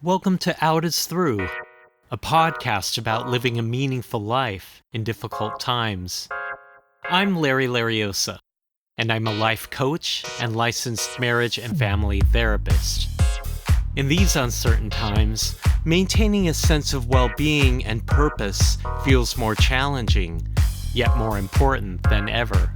Welcome to Out is Through, a podcast about living a meaningful life in difficult times. I'm Larry Lariosa, and I'm a life coach and licensed marriage and family therapist. In these uncertain times, maintaining a sense of well-being and purpose feels more challenging, yet more important than ever.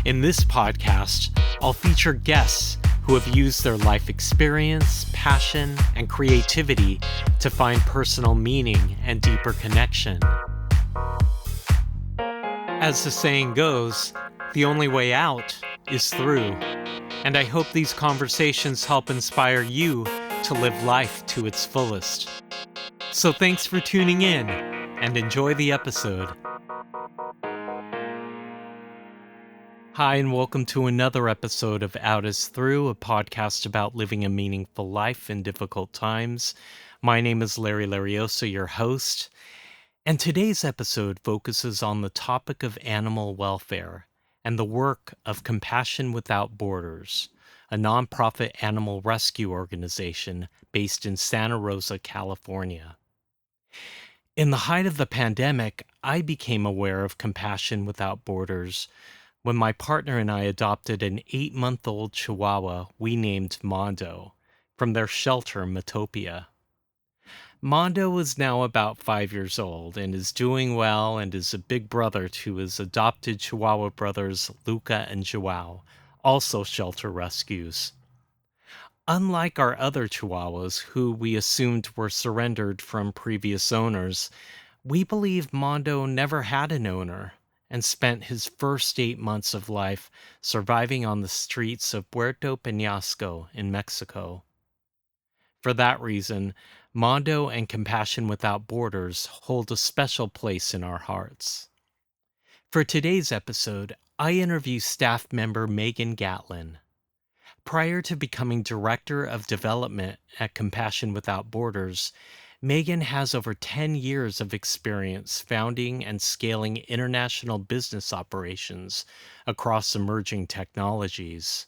In this podcast, I'll feature guests who have used their life experience, passion, and creativity to find personal meaning and deeper connection. As the saying goes, the only way out is through. And I hope these conversations help inspire you to live life to its fullest. So thanks for tuning in and enjoy the episode. Hi, and welcome to another episode of Out is Through, a podcast about living a meaningful life in difficult times. My name is Larry Lariosa, your host, and today's episode focuses on the topic of animal welfare and the work of Compassion Without Borders, a nonprofit animal rescue organization based in Santa Rosa, California. In the height of the pandemic, I became aware of Compassion Without Borders when my partner and I adopted an 8-month-old Chihuahua we named Mondo from their shelter, Metopia. Mondo is now about 5 years old and is doing well and is a big brother to his adopted Chihuahua brothers Luca and Joao, also shelter rescues. Unlike our other Chihuahuas, who we assumed were surrendered from previous owners, we believe Mondo never had an owner and spent his first 8 months of life surviving on the streets of Puerto Peñasco in Mexico. For that reason, Mondo and Compassion Without Borders hold a special place in our hearts. For today's episode, I interview staff member Megan Gatlin. Prior to becoming Director of Development at Compassion Without Borders, Megan has over 10 years of experience founding and scaling international business operations across emerging technologies.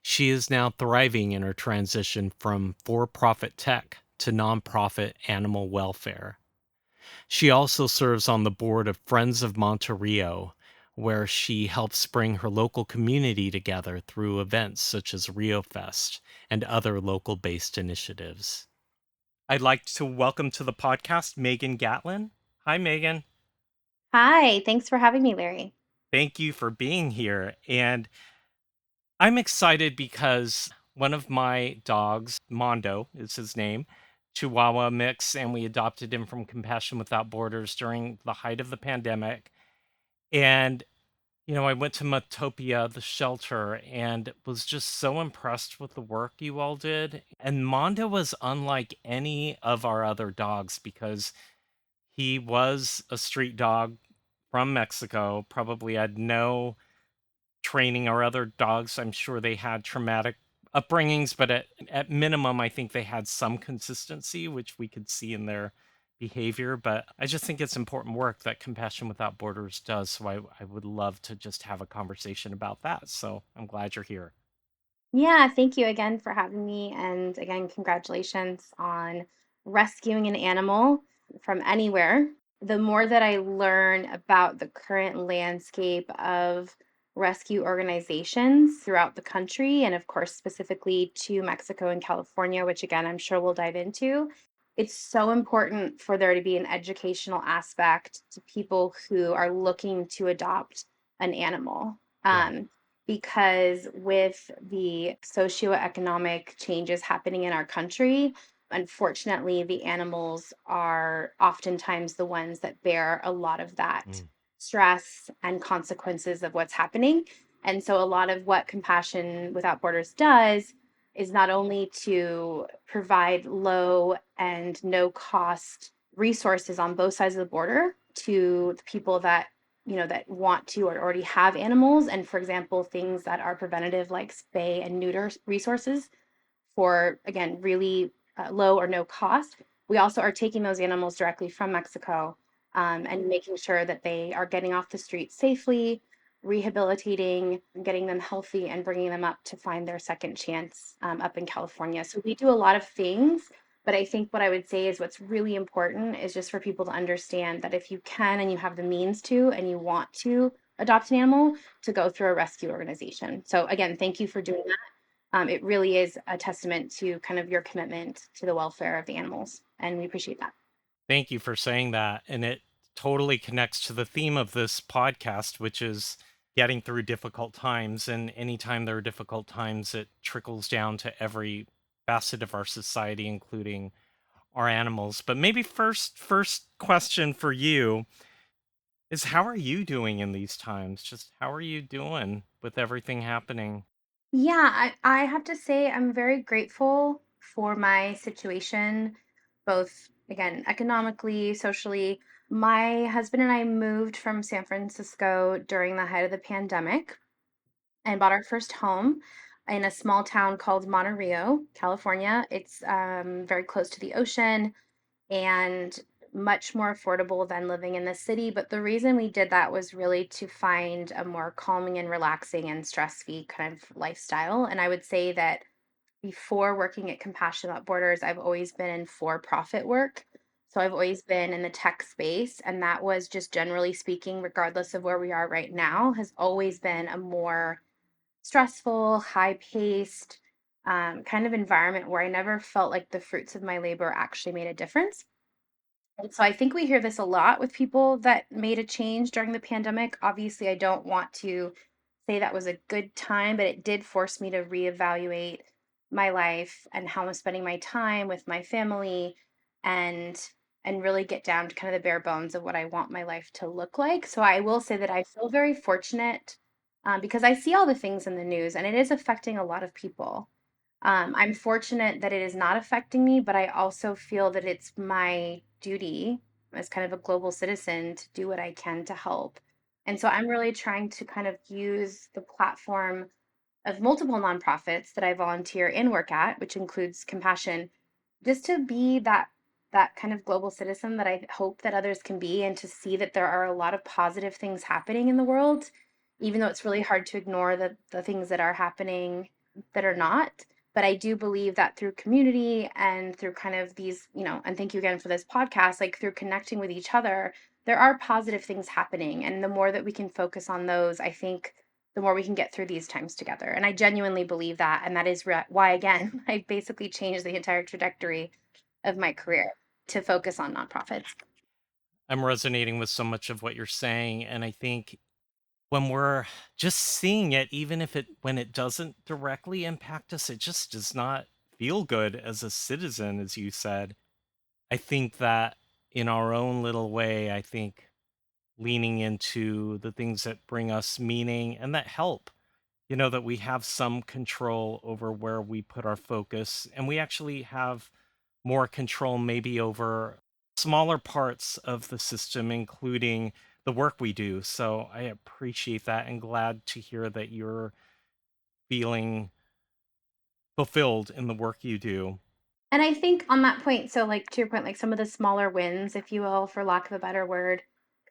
She is now thriving in her transition from for-profit tech to nonprofit animal welfare. She also serves on the board of Friends of Monte Rio, where she helps bring her local community together through events such as RioFest and other local-based initiatives. I'd like to welcome to the podcast Megan Gatlin. Hi, Megan. Hi, thanks for having me, Larry. Thank you for being here. And I'm excited because one of my dogs, Mondo is his name, Chihuahua mix, and we adopted him from Compassion Without Borders during the height of the pandemic. And I went to Metopia, the shelter, and was just so impressed with the work you all did. And Mondo was unlike any of our other dogs because he was a street dog from Mexico, probably had no training. Our other dogs, I'm sure they had traumatic upbringings, but at minimum, I think they had some consistency, which we could see in their behavior. But I just think it's important work that Compassion Without Borders does. So I would love to just have a conversation about that. So I'm glad you're here. Yeah, thank you again for having me. And again, congratulations on rescuing an animal from anywhere. The more that I learn about the current landscape of rescue organizations throughout the country, and of course, specifically to Mexico and California, which again, I'm sure we'll dive into, it's so important for there to be an educational aspect to people who are looking to adopt an animal. Yeah. Because with the socioeconomic changes happening in our country, unfortunately, the animals are oftentimes the ones that bear a lot of that Mm. stress and consequences of what's happening. And so, a lot of what Compassion Without Borders does is not only to provide low and no cost resources on both sides of the border to the people that that want to or already have animals, and for example things that are preventative like spay and neuter resources for again really low or no cost. We also are taking those animals directly from Mexico, and making sure that they are getting off the street safely, rehabilitating, getting them healthy, and bringing them up to find their second chance up in California. So we do a lot of things But I think what I would say is what's really important is just for people to understand that if you can and you have the means to and you want to adopt an animal, to go through a rescue organization. So again, thank you for doing that. It really is a testament to kind of your commitment to the welfare of the animals, and we appreciate that. Thank you for saying that. And it totally connects to the theme of this podcast, which is getting through difficult times. And anytime there are difficult times, it trickles down to every facet of our society, including our animals. But maybe first question for you is, how are you doing in these times? Just how are you doing with everything happening? Yeah, I have to say I'm very grateful for my situation, both again, economically, socially. My husband and I moved from San Francisco during the height of the pandemic and bought our first home in a small town called Monte Rio, California. It's very close to the ocean and much more affordable than living in the city. But the reason we did that was really to find a more calming and relaxing and stress-free kind of lifestyle. And I would say that before working at Compassion Without Borders, I've always been in for-profit work. So I've always been in the tech space, and that was just generally speaking, regardless of where we are right now, has always been a more stressful, high-paced kind of environment where I never felt like the fruits of my labor actually made a difference. And so I think we hear this a lot with people that made a change during the pandemic. Obviously, I don't want to say that was a good time, but it did force me to reevaluate my life and how I'm spending my time with my family and really get down to kind of the bare bones of what I want my life to look like. So I will say that I feel very fortunate because I see all the things in the news and it is affecting a lot of people. I'm fortunate that it is not affecting me, but I also feel that it's my duty as kind of a global citizen to do what I can to help. And so I'm really trying to kind of use the platform of multiple nonprofits that I volunteer and work at, which includes Compassion, just to be that kind of global citizen that I hope that others can be, and to see that there are a lot of positive things happening in the world, even though it's really hard to ignore the things that are happening that are not. But I do believe that through community and through kind of these, and thank you again for this podcast, like through connecting with each other, there are positive things happening. And the more that we can focus on those, I think the more we can get through these times together. And I genuinely believe that. And that is why, again, I basically changed the entire trajectory of my career to focus on nonprofits. I'm resonating with so much of what you're saying. And I think when we're just seeing it, even if it when it doesn't directly impact us, it just does not feel good as a citizen, as you said. I think that in our own little way, I think leaning into the things that bring us meaning and that help, that we have some control over where we put our focus, and we actually have more control maybe over smaller parts of the system, including the work we do. So I appreciate that and glad to hear that you're feeling fulfilled in the work you do. And I think on that point, so like to your point, like some of the smaller wins, if you will, for lack of a better word,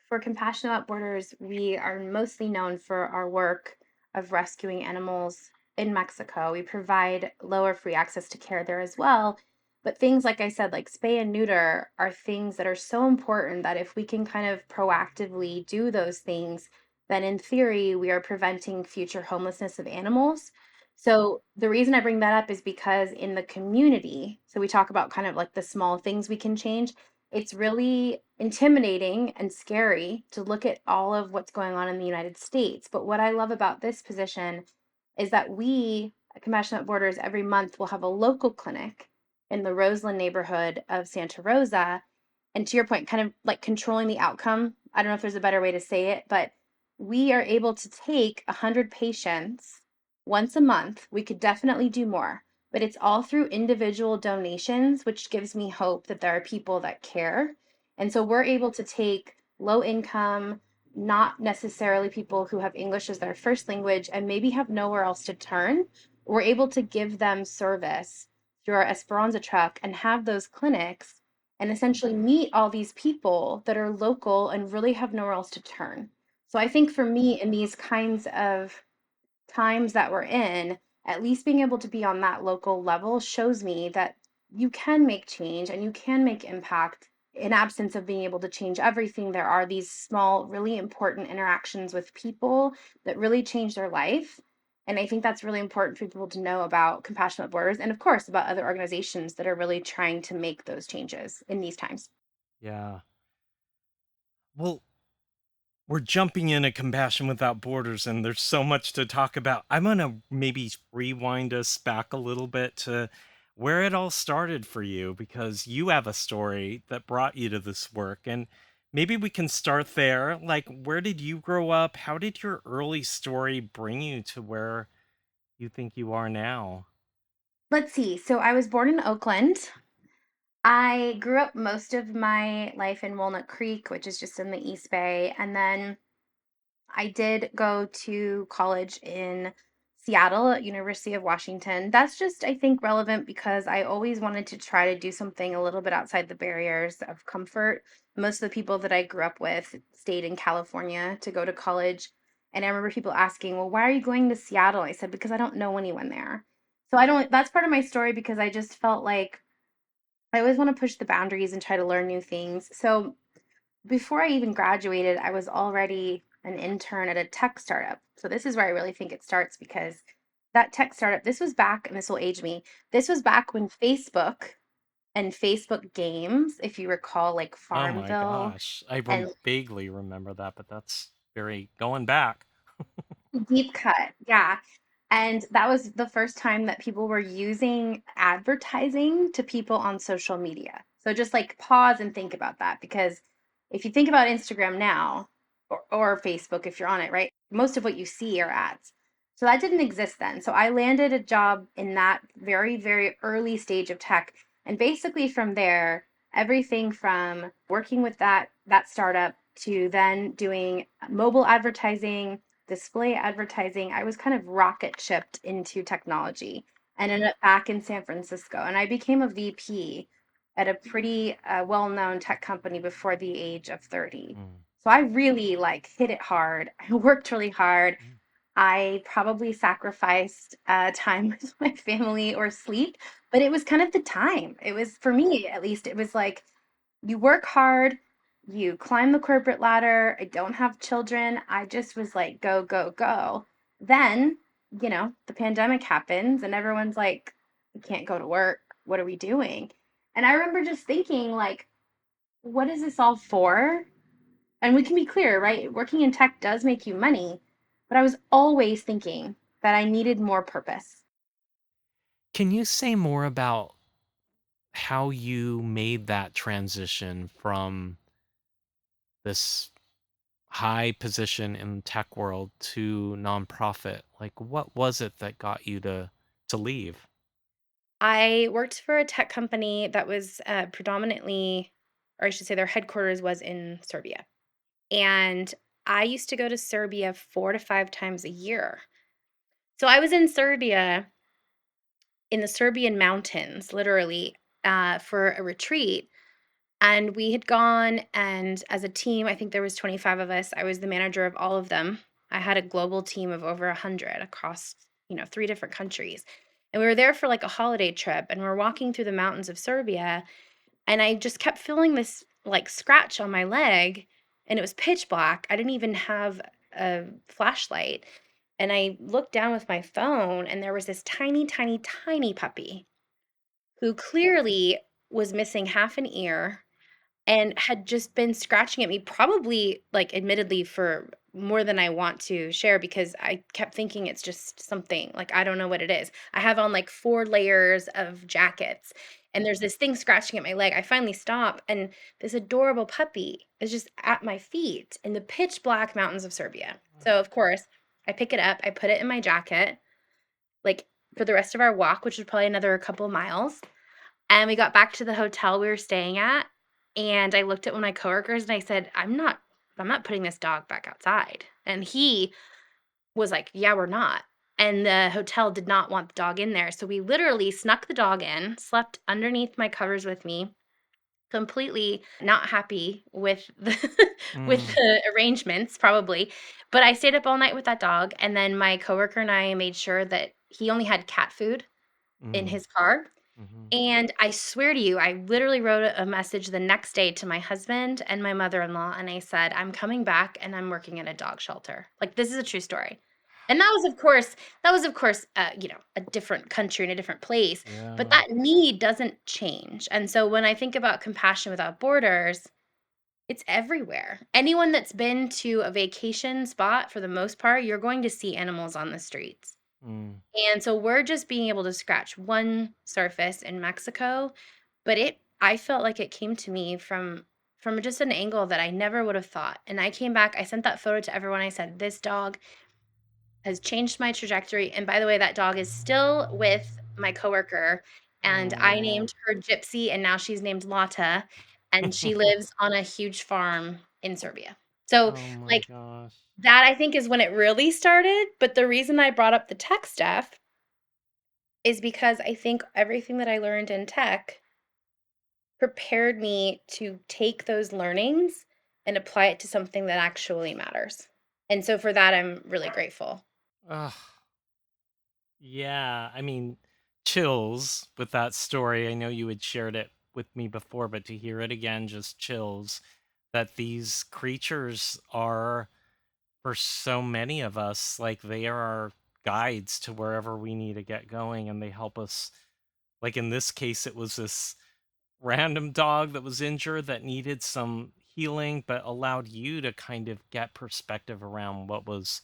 for Compassion Without Borders, we are mostly known for our work of rescuing animals in Mexico. We provide lower free access to care there as well. But things like I said, like spay and neuter, are things that are so important that if we can kind of proactively do those things, then in theory, we are preventing future homelessness of animals. So the reason I bring that up is because in the community, so we talk about kind of like the small things we can change. It's really intimidating and scary to look at all of what's going on in the United States. But what I love about this position is that we at Compassionate Borders every month will have a local clinic in the Roseland neighborhood of Santa Rosa. And to your point, kind of like controlling the outcome. I don't know if there's a better way to say it, but we are able to take 100 patients once a month. We could definitely do more, but it's all through individual donations, which gives me hope that there are people that care. And so we're able to take low income, not necessarily people who have English as their first language and maybe have nowhere else to turn. We're able to give them service through our Esperanza truck and have those clinics and essentially meet all these people that are local and really have nowhere else to turn. So I think for me, in these kinds of times that we're in, at least being able to be on that local level shows me that you can make change and you can make impact in absence of being able to change everything. There are these small, really important interactions with people that really change their life. And I think that's really important for people to know about Compassionate Borders and, of course, about other organizations that are really trying to make those changes in these times. Yeah. Well, we're jumping into Compassion Without Borders, and there's so much to talk about. I'm going to maybe rewind us back a little bit to where it all started for you, because you have a story that brought you to this work. And maybe we can start there. Like, where did you grow up? How did your early story bring you to where you think you are now? Let's see. So I was born in Oakland. I grew up most of my life in Walnut Creek, which is just in the East Bay. And then I did go to college in Seattle at University of Washington. That's just, I think, relevant because I always wanted to try to do something a little bit outside the barriers of comfort. Most of the people that I grew up with stayed in California to go to college. And I remember people asking, well, why are you going to Seattle? I said, because I don't know anyone there. So I don't, that's part of my story because I just felt like I always want to push the boundaries and try to learn new things. So before I even graduated, I was already an intern at a tech startup. So this is where I really think it starts because that tech startup, this was back, and this will age me. This was back when Facebook and Facebook games, if you recall, like Oh my Farmville gosh. I and vaguely remember that, but that's very going back. Deep cut, yeah. And that was the first time that people were using advertising to people on social media. So just like pause and think about that because if you think about Instagram now or Facebook, if you're on it, right? Most of what you see are ads. So that didn't exist then. So I landed a job in that very, very early stage of tech. And basically from there, everything from working with that startup to then doing mobile advertising, display advertising, I was kind of rocket shipped into technology and ended up back in San Francisco. And I became a VP at a pretty well-known tech company before the age of 30. Mm, So I really like hit it hard. I worked really hard. mm, I probably sacrificed time with my family or sleep, but it was kind of the time. It was for me, at least, it was like you work hard, you climb the corporate ladder. I don't have children. I just was like, go, go, go. Then, the pandemic happens and everyone's like, we can't go to work. What are we doing? And I remember just thinking, like, what is this all for? And we can be clear, right? Working in tech does make you money, but I was always thinking that I needed more purpose. Can you say more about how you made that transition from this high position in the tech world to nonprofit? Like, what was it that got you to leave? I worked for a tech company that was predominantly, or I should say, their headquarters was in Serbia. And I used to go to Serbia 4 to 5 times a year. So I was in Serbia, in the Serbian mountains, literally, for a retreat. And we had gone, and as a team, I think there was 25 of us. I was the manager of all of them. I had a global team of over 100 across, 3 different countries. And we were there for like a holiday trip, and we're walking through the mountains of Serbia, and I just kept feeling this like scratch on my leg, and it was pitch black. I didn't even have a flashlight. And I looked down with my phone, and there was this tiny, tiny, tiny puppy who clearly was missing half an ear and had just been scratching at me, probably, like, admittedly for more than I want to share because I kept thinking it's just something, like, I don't know what it is. I have on, like, 4 layers of jackets, and there's this thing scratching at my leg. I finally stop, and this adorable puppy is just at my feet in the pitch black mountains of Serbia. So, of course, I pick it up, I put it in my jacket, like, for the rest of our walk, which was probably another couple miles. And we got back to the hotel we were staying at, and I looked at one of my coworkers and I said, I'm not putting this dog back outside." And he was like, "Yeah, we're not." And the hotel did not want the dog in there. So we literally snuck the dog in, slept underneath my covers with me, completely not happy with the with Mm, the arrangements probably. But I stayed up all night with that dog, and then my coworker and I made sure that he only had cat food in mm, his car. Mhm. And I swear to you, I literally wrote a message the next day to my husband and my mother-in-law, and I said, "I'm coming back and I'm working at a dog shelter." Like, this is a true story. And that was of course, a different country and a different place, but Yeah. that need doesn't change. And so when I think about Compassion Without Borders, it's everywhere. Anyone that's been to a vacation spot, for the most part, you're going to see animals on the streets. Mm. And so we're just being able to scratch one surface in Mexico, but I felt like it came to me from just an angle that I never would have thought. And I came back, I sent that photo to everyone. I said, "This dog has changed my trajectory." And by the way, that dog is still with my coworker, and I Oh. named her Gypsy, and now she's named Lata, and she lives on a huge farm in Serbia. So, Oh my like, gosh. that I think is when it really started, but the reason I brought up the tech stuff is because I think everything that I learned in tech prepared me to take those learnings and apply it to something that actually matters. And so for that, I'm really grateful. Ugh. Yeah, I mean, chills with that story. I know you had shared it with me before, but to hear it again, just chills that these creatures are, for so many of us, like they are our guides to wherever we need to get going, and they help us. Like in this case, it was this random dog that was injured that needed some healing, but allowed you to kind of get perspective around what was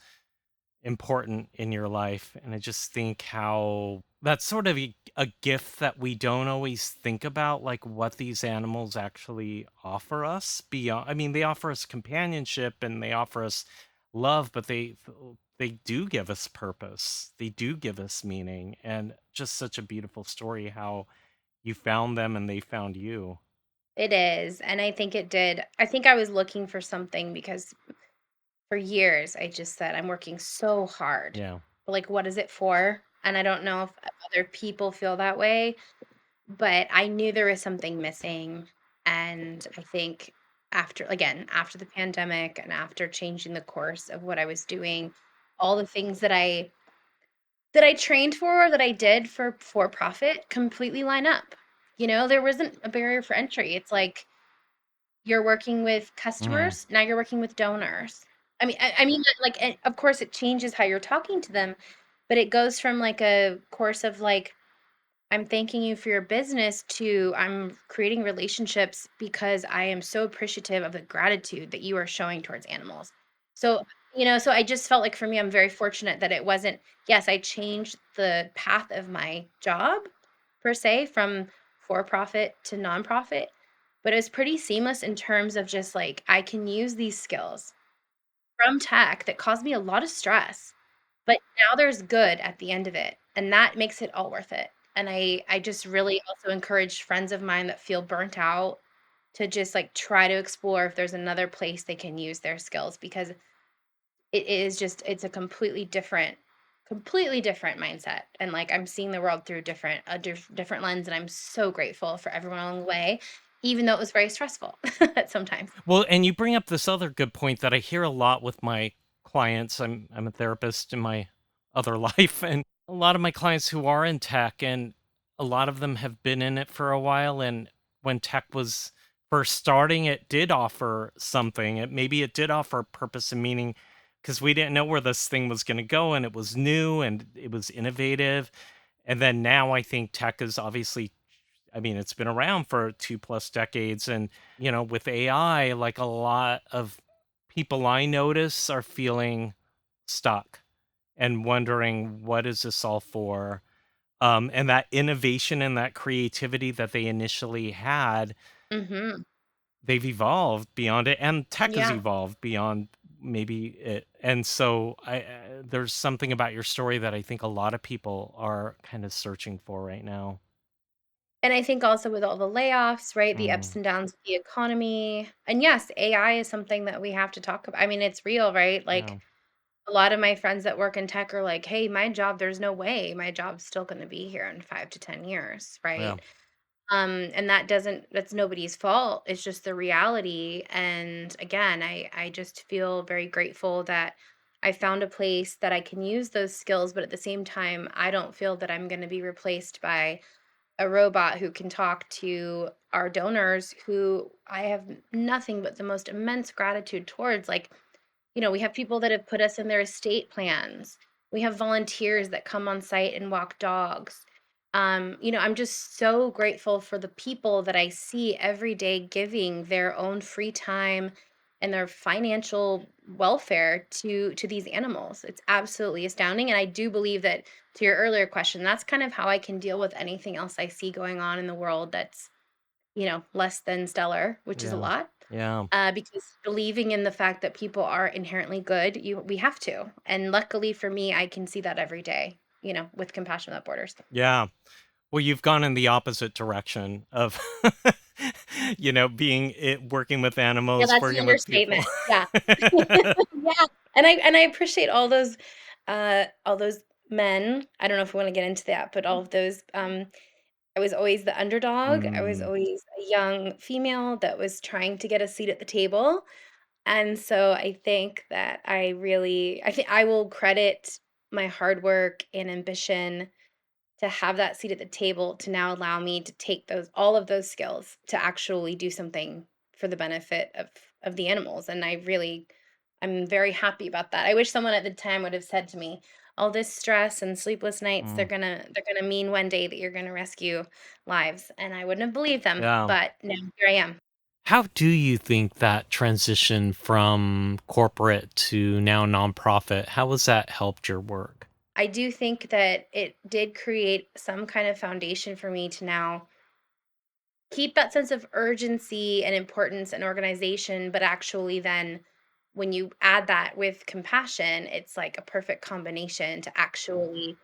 important in your life. And I just think how that's sort of a gift that we don't always think about, like what these animals actually offer us beyond. I mean, they offer us companionship and they offer us love, but they do give us purpose. They do give us meaning, and just such a beautiful story how you found them and they found you. It is. And I think it did. I think I was looking for something because for years I just said, I'm working so hard. Yeah. But like, what is it for? And I don't know if other people feel that way. But I knew there was something missing, and I think after the pandemic and after changing the course of what I was doing, all the things that I trained for, that I did for profit completely line up. There wasn't a barrier for entry. It's like you're working with Mm. customers, now you're working with donors. I mean, like, of course, it changes how you're talking to them, but it goes from, like, a course of, like, I'm thanking you for your business to I'm creating relationships because I am so appreciative of the gratitude that you are showing towards animals. So I just felt like for me, I'm very fortunate that it wasn't, yes, I changed the path of my job per se from for profit to nonprofit, but it was pretty seamless in terms of just like I can use these skills from tech that caused me a lot of stress, but now there's good at the end of it, and that makes it all worth it. And I just really also encourage friends of mine that feel burnt out to just, like, try to explore if there's another place they can use their skills because it's a completely different mindset, and, like, I'm seeing the world through different lens, and I'm so grateful for everyone along the way, even though it was very stressful at sometimes. Well, and you bring up this other good point that I hear a lot with my clients. I'm a therapist in my other life, and a lot of my clients who are in tech, and a lot of them have been in it for a while. And when tech was first starting, it did offer something. It did offer purpose and meaning because we didn't know where this thing was going to go, and it was new and it was innovative. And then now I think tech is obviously, I mean, it's been around for 2 plus decades, and, with AI, like, a lot of people I notice are feeling stuck and wondering, "What is this all for?" And that innovation and that creativity that they initially had, Mhm. they've evolved beyond it, and tech has Yeah. evolved beyond maybe it, and so there's something about your story that I think a lot of people are kind of searching for right now. And I think also with all the layoffs, right, the ups Mm, and downs of the economy, and yes, AI is something that we have to talk about. I mean, it's real, right? Like yeah, a lot of my friends that work in tech are like, "Hey, my job, there's no way my job's still going to be here in 5 to 10 years," yeah. right? And that's nobody's fault. It's just the reality. And again, I just feel very grateful that I found a place that I can use those skills, but at the same time, I don't feel that I'm going to be replaced by a robot who can talk to our donors who I have nothing but the most immense gratitude towards. Like, we have people that have put us in their estate plans. We have volunteers that come on site and walk dogs. I'm just so grateful for the people that I see every day giving their own free time and their financial welfare to these animals. It's absolutely astounding. And I do believe that, to your earlier question, that's kind of how I can deal with anything else I see going on in the world that's, less than stellar, which is a Yeah. lot. Yeah. Because believing in the fact that people are inherently good, we have to. And luckily for me, I can see that every day, with Compassion Without Borders. Yeah. Well, you've gone in the opposite direction of, working with Yeah, animals, that's the working with people. understatement. Yeah. Yeah. And I appreciate all those men. I don't know if we want to get into that, but all of those I was always the underdog. I was Mm, always a young female that was trying to get a seat at the table. And so I think that I think I will credit my hard work and ambition to have that seat at the table to now allow me to take all of those skills to actually do something for the benefit of the animals. And I'm very happy about that. I wish someone at the time would have said to me, all this stress and sleepless nights, mm, they're gonna mean one day that you're gonna rescue lives. And I wouldn't have believed them. yeah. But now here I am. How do you think that transition from corporate to now nonprofit, how has that helped your work? I do think that it did create some kind of foundation for me to now keep that sense of urgency and importance and organization, but actually then when you add that with compassion, it's like a perfect combination to actually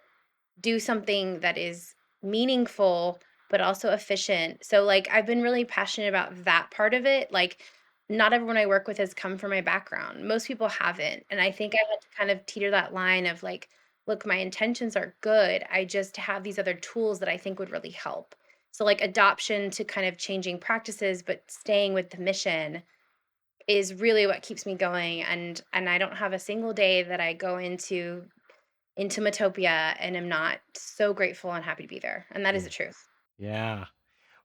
do something that is meaningful but also efficient. So like I've been really passionate about that part of it. Like not everyone I work with has come from my background. Most people haven't. And I think I had to kind of teeter that line of like, look, my intentions are good. I just have these other tools that I think would really help. So like adoption to kind of changing practices but staying with the mission is really what keeps me going, and I don't have a single day that I go into Matopia and am not so grateful and happy to be there, and that is Yeah. the truth. Yeah.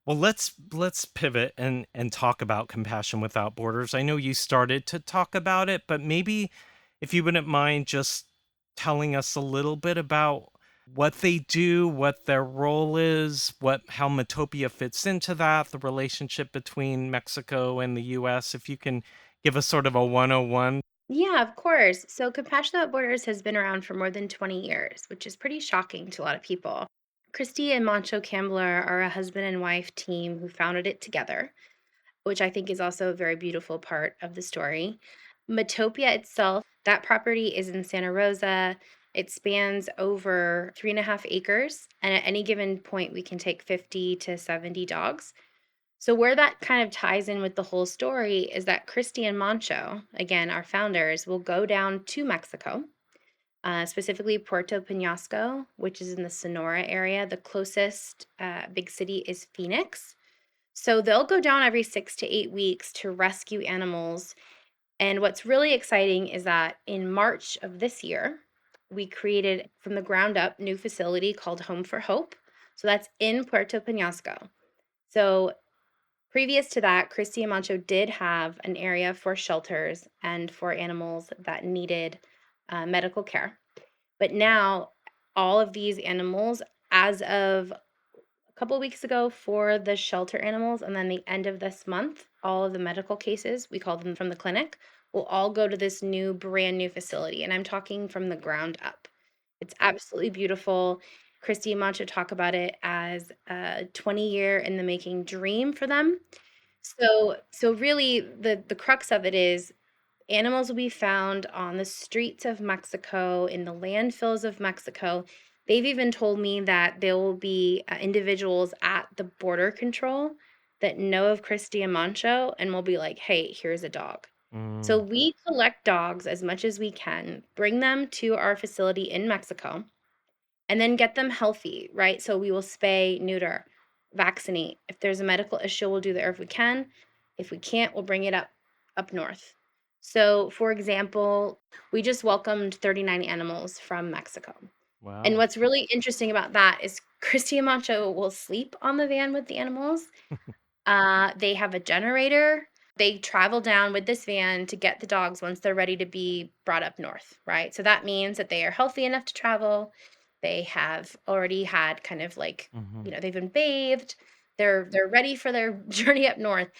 Well, let's pivot and talk about Compassion Without Borders. I know you started to talk about it, but maybe if you wouldn't mind just telling us a little bit about what they do, what their role is, what how Metopia fits into that, the relationship between Mexico and the US, if you can give us sort of a 101. Yeah, of course. So Compassion Without Borders has been around for more than 20 years, which is pretty shocking to a lot of people. Christy and Mancho Cambler are a husband and wife team who founded it together, which I think is also a very beautiful part of the story. Matopia itself, that property is in Santa Rosa. It spans over 3.5 acres, and at any given point, we can take 50 to 70 dogs. So, where that kind of ties in with the whole story is that Christy and Mancho, again, our founders, will go down to Mexico, specifically Puerto Penasco, which is in the Sonora area. The closest big city is Phoenix. So they'll go down every 6 to 8 weeks to rescue animals. And what's really exciting is that in March of this year, we created from the ground up new facility called Home for Hope. So that's in Puerto Penasco. So previous to that, Christy and Mancho did have an area for shelters and for animals that needed medical care. But now all of these animals, as of couple of weeks ago for the shelter animals, and then the end of this month, all of the medical cases, we call them from the clinic, will all go to this new, brand new facility. And I'm talking from the ground up. It's absolutely beautiful. Christy and Mancho talk about it as a 20-year in the making dream for them. So really the crux of it is animals will be found on the streets of Mexico, in the landfills of Mexico. They've even told me that there will be individuals at the border control that know of Christy and Mancho and will be like, hey, here's a dog. So Mm, we collect dogs as much as we can, bring them to our facility in Mexico, and then get them healthy, right? So we will spay, neuter, vaccinate. If there's a medical issue, we'll do that if we can. If we can't, we'll bring it up north. So, for example, we just welcomed 39 animals from Mexico. And wow. what's really interesting about that is Christy and Mancho will sleep on the van with the animals. They have a generator. They travel down with this van to get the dogs once they're ready to be brought up north, right? So that means that they are healthy enough to travel. They have already had kind of like, Mhm. they've been bathed. They're ready for their journey up north.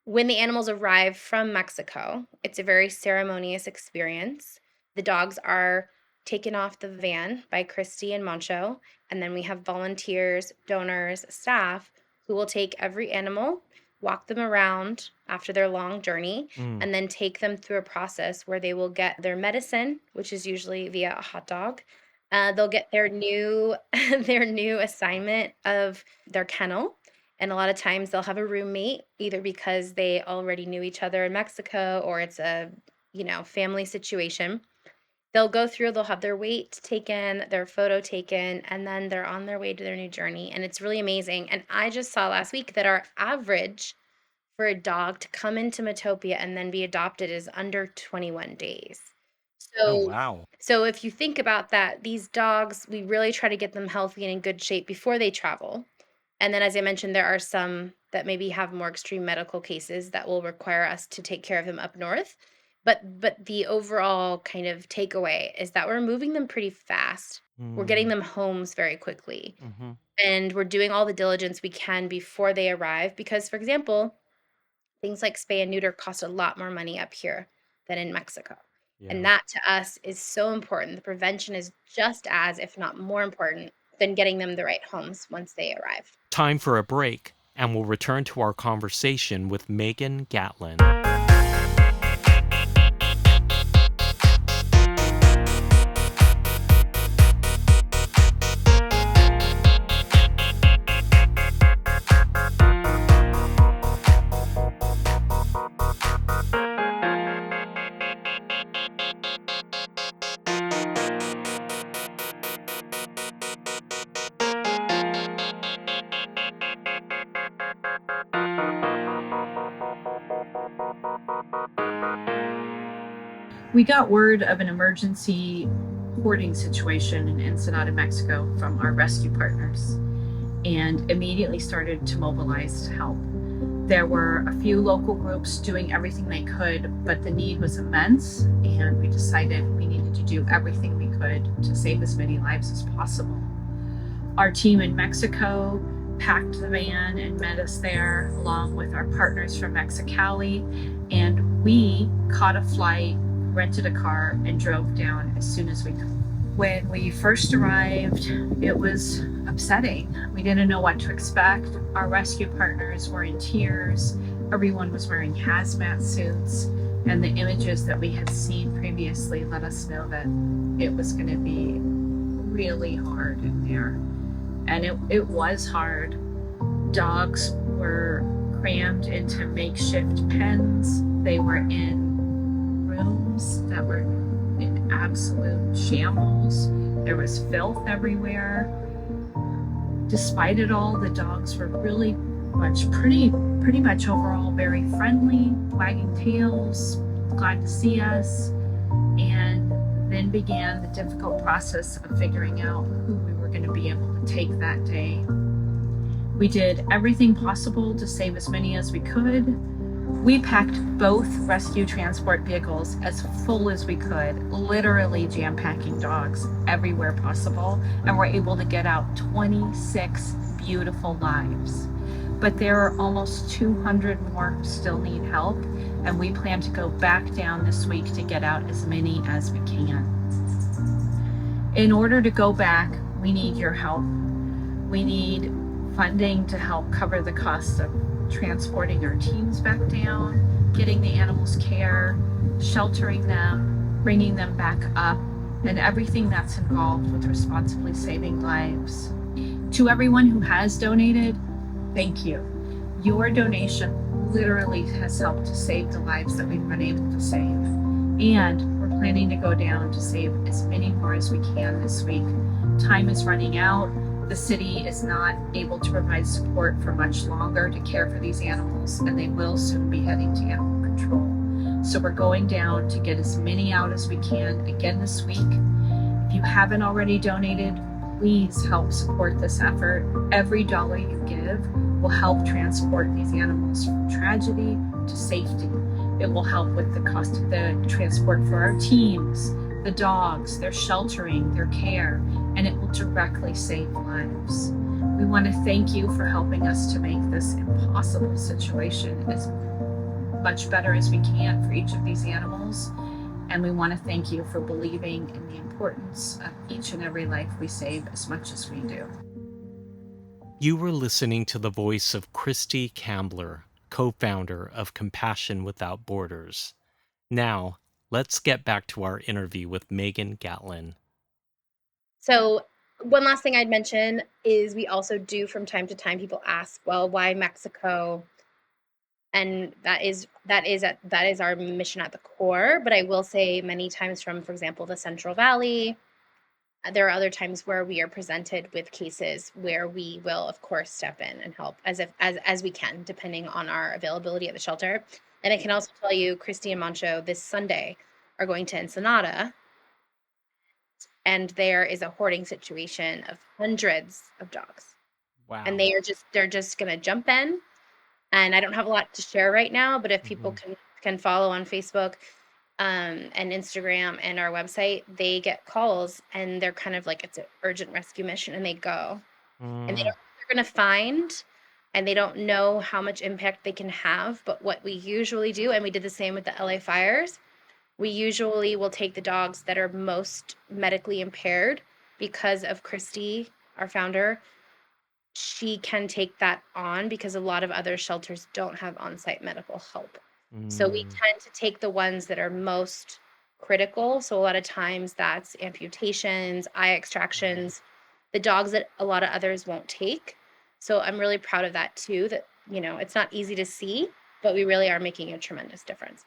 When the animals arrive from Mexico, it's a very ceremonious experience. The dogs are taken off the van by Christy and Mancho, and then we have volunteers, donors, staff who will take every animal, walk them around after their long journey, Mm. and then take them through a process where they will get their medicine, which is usually via a hot dog. They'll get their new their new assignment of their kennel, and a lot of times they'll have a roommate either because they already knew each other in Mexico or it's a, family situation. They'll go through, they'll have their weight taken, their photo taken, and then they're on their way to their new journey. And it's really amazing. And I just saw last week that our average for a dog to come into Metopia and then be adopted is under 21 days. Oh, So wow. so if you think about that, these dogs, we really try to get them healthy and in good shape before they travel. And then, as I mentioned, there are some that maybe have more extreme medical cases that will require us to take care of them up north. But the overall kind of takeaway is that we're moving them pretty fast. We're getting Mm. them homes very quickly. Mhm. And we're doing all the diligence we can before they arrive because, for example, things like spay and neuter cost a lot more money up here than in Mexico. And Yeah. that to us is so important. The prevention is just as, if not more important, than getting them the right homes once they arrive. Time for a break, and we'll return to our conversation with Megan Gatlin. We got word of an emergency hoarding situation in Ensenada, Mexico from our rescue partners and immediately started to mobilize to help. There were a few local groups doing everything they could, but the need was immense, and we decided we needed to do everything we could to save as many lives as possible. Our team in Mexico packed the van and met us there, along with our partners from Mexicali, and we caught a flight, rented a car, and drove down as soon as we could. When we first arrived, it was upsetting. We didn't know what to expect. Our rescue partners were in tears. Everyone was wearing hazmat suits, and the images that we had seen previously let us know that it was going to be really hard in there. And it was hard. Dogs were crammed into makeshift pens. They were in rooms that were in absolute shambles. There was filth everywhere. Despite it all, the dogs were pretty much overall very friendly, wagging tails, glad to see us. And then began the difficult process of figuring out who we were going to be able to take that day. We did everything possible to save as many as we could. We packed both rescue transport vehicles as full as we could, literally jam-packing dogs everywhere possible, and were able to get out 26 beautiful lives. But there are almost 200 more who still need help, and we plan to go back down this week to get out as many as we can. In order to go back, we need your help. We need funding to help cover the cost of transporting our teams back down, getting the animals care, sheltering them, bringing them back up, and everything that's involved with responsibly saving lives. To everyone who has donated, thank you. Your donation literally has helped to save the lives that we've been able to save. And we're planning to go down to save as many more as we can this week. Time is running out. The city is not able to provide support for much longer to care for these animals, and they will soon be heading to animal control. So we're going down to get as many out as we can again this week. If you haven't already donated, Please help support this effort. Every dollar you give will help transport these animals from tragedy to safety. It will help with the cost of the transport for our teams, the dogs, their sheltering, their care, and it will directly save lives. We want to thank you for helping us to make this impossible situation as much better as we can for each of these animals. And we want to thank you for believing in the importance of each and every life we save as much as we do. You were listening to the voice of Christy Cambler, co-founder of Compassion Without Borders. Now, let's get back to our interview with Megan Gatlin. So one last thing I'd mention is we also do from time to time people ask, well, why Mexico? And that is our mission at the core. But I will say many times from, for example, the Central Valley, there are other times where we are presented with cases where we will, of course, step in and help as we can, depending on our availability at the shelter. And I can also tell you, Christy and Mancho this Sunday are going to Ensenada, and there is a hoarding situation of hundreds of dogs. Wow. And they're just gonna jump in. And I don't have a lot to share right now, but if people can follow on Facebook and Instagram and our website, they get calls and they're kind of like it's an urgent rescue mission, and they go and they don't know what they're gonna find, and they don't know how much impact they can have. But what we usually do, and we did the same with the LA fires, we usually will take the dogs that are most medically impaired because of Christy, our founder. She can take that on because a lot of other shelters don't have on-site medical help. So we tend to take the ones that are most critical. So a lot of times that's amputations, eye extractions, the dogs that a lot of others won't take. So I'm really proud of that too, that, it's not easy to see, but we really are making a tremendous difference.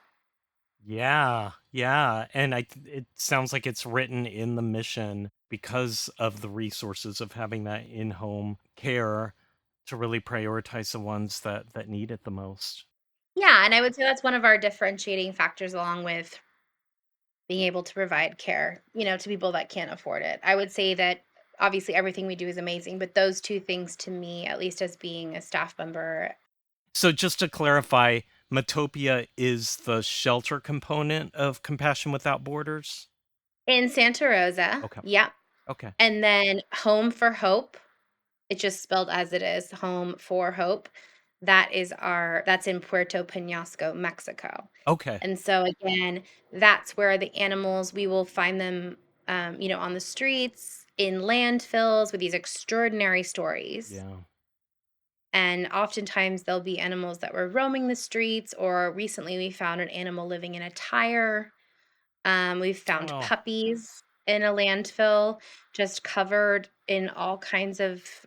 Yeah, yeah. And it sounds like it's written in the mission because of the resources of having that in-home care to really prioritize the ones that need it the most. Yeah, and I would say that's one of our differentiating factors along with being able to provide care, to people that can't afford it. I would say that obviously everything we do is amazing, but those two things to me, at least as being a staff member. So just to clarify, Metopia is the shelter component of Compassion Without Borders? In Santa Rosa, Okay. yep. Okay. And then Home for Hope, it's just spelled as it is, Home for Hope. That's in Puerto Penasco, Mexico. Okay. And so again, that's where the animals, we will find them, on the streets, in landfills with these extraordinary stories. Yeah. And oftentimes there'll be animals that were roaming the streets, or recently we found an animal living in a tire. We've found Oh. puppies in a landfill, just covered in all kinds of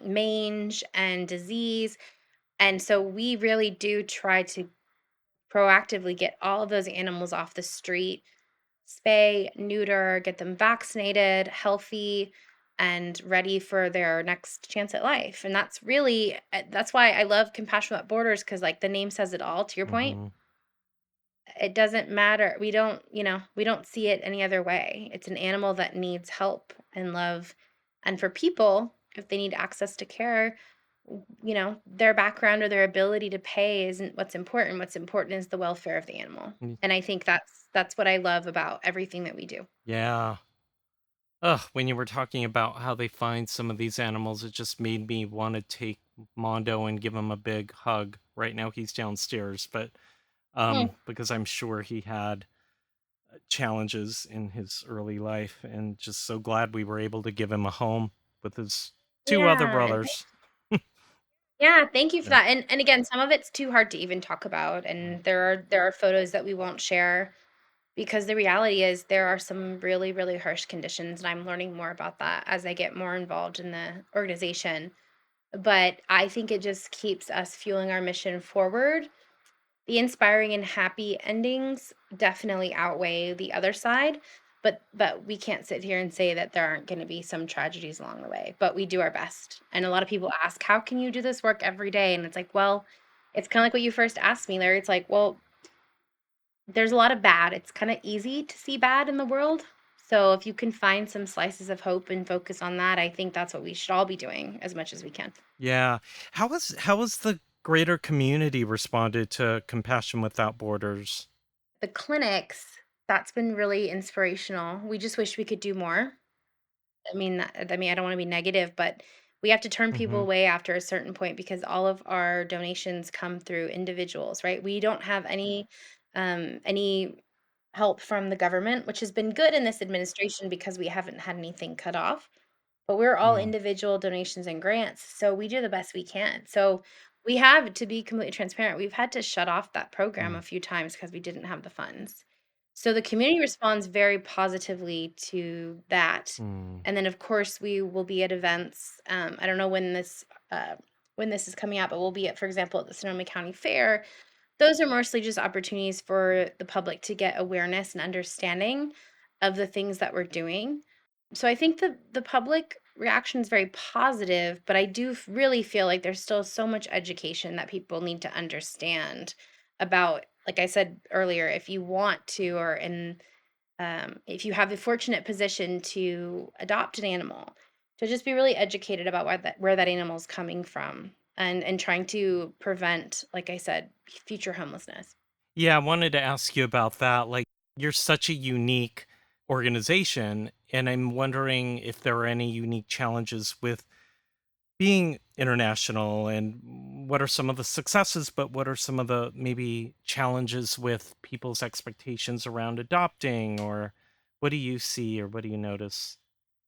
mange and disease. And so we really do try to proactively get all of those animals off the street, spay, neuter, get them vaccinated, healthy, and ready for their next chance at life. And that's why I love Compassion Without Borders, because like the name says it all, to your point. It doesn't matter. We don't see it any other way. It's an animal that needs help and love. And for people, if they need access to care, their background or their ability to pay isn't what's important. What's important is the welfare of the animal. And I think that's what I love about everything that we do. Yeah. Ugh, when you were talking about how they find some of these animals, it just made me want to take Mondo and give him a big hug. Right now he's downstairs, but because I'm sure he had challenges in his early life, and just so glad we were able to give him a home with his two other Yeah. brothers. Yeah, thank you for Yeah. that. And again, some of it's too hard to even talk about, and there are photos that we won't share because the reality is there are some really, really harsh conditions, and I'm learning more about that as I get more involved in the organization. But I think it just keeps us fueling our mission forward. The inspiring and happy endings definitely outweigh the other side, but we can't sit here and say that there aren't going to be some tragedies along the way, but we do our best. And a lot of people ask, how can you do this work every day? And it's like, well, it's kind of like what you first asked me, Larry. It's like, well, there's a lot of bad. It's kind of easy to see bad in the world. So if you can find some slices of hope and focus on that, I think that's what we should all be doing as much as we can. Yeah. How has the greater community responded to Compassion Without Borders? The clinics, that's been really inspirational. We just wish we could do more. I don't wanna be negative, but we have to turn people Mhm. away after a certain point because all of our donations come through individuals, right? We don't have any help from the government, which has been good in this administration because we haven't had anything cut off. But we're all Mm, individual donations and grants, so we do the best we can. So we have, to be completely transparent, we've had to shut off that program mm, a few times because we didn't have the funds. So the community responds very positively to that. mm, And then of course we will be at events. I don't know when this is coming out, but we'll be at, for example, at the Sonoma County Fair. Those are mostly just opportunities for the public to get awareness and understanding of the things that we're doing. So I think the public reaction is very positive, but I do really feel like there's still so much education that people need to understand about, like I said earlier, if you want to, if you have the fortunate position to adopt an animal, to just be really educated about where that animal is coming from, and trying to prevent, like I said, future homelessness. yeah, I wanted to ask you about that. Like, you're such a unique organization, and I'm wondering if there are any unique challenges with being international, and what are some of the successes, but what are some of the maybe challenges with people's expectations around adopting, or what do you see or what do you notice?